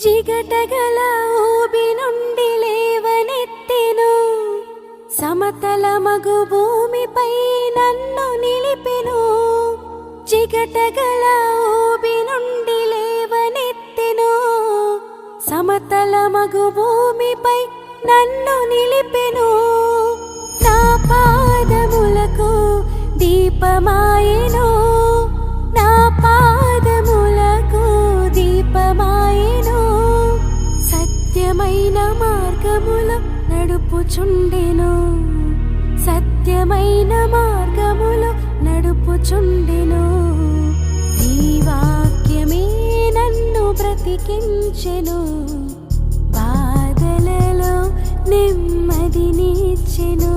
జిగటగల ఊబి నుండి లేవనెత్తెను, సమతల మగు భూమిపై నన్ను నిలిపెను. జిగటగల ఊబి నుండి లేవనెత్తెను, సమతల మగు భూమిపై నన్ను నిలిపెను. నా పాదములకు దీపమాయెను, నా పాదములకు దీపమాయెను. సత్యమైన మార్గములో నడుపుచుండెను, సత్యమైన మార్గములో నడుపుచుండెను. నీ వాక్యమే నన్ను బ్రతికించెను, బాధలలో నెమ్మదినిచ్చెను.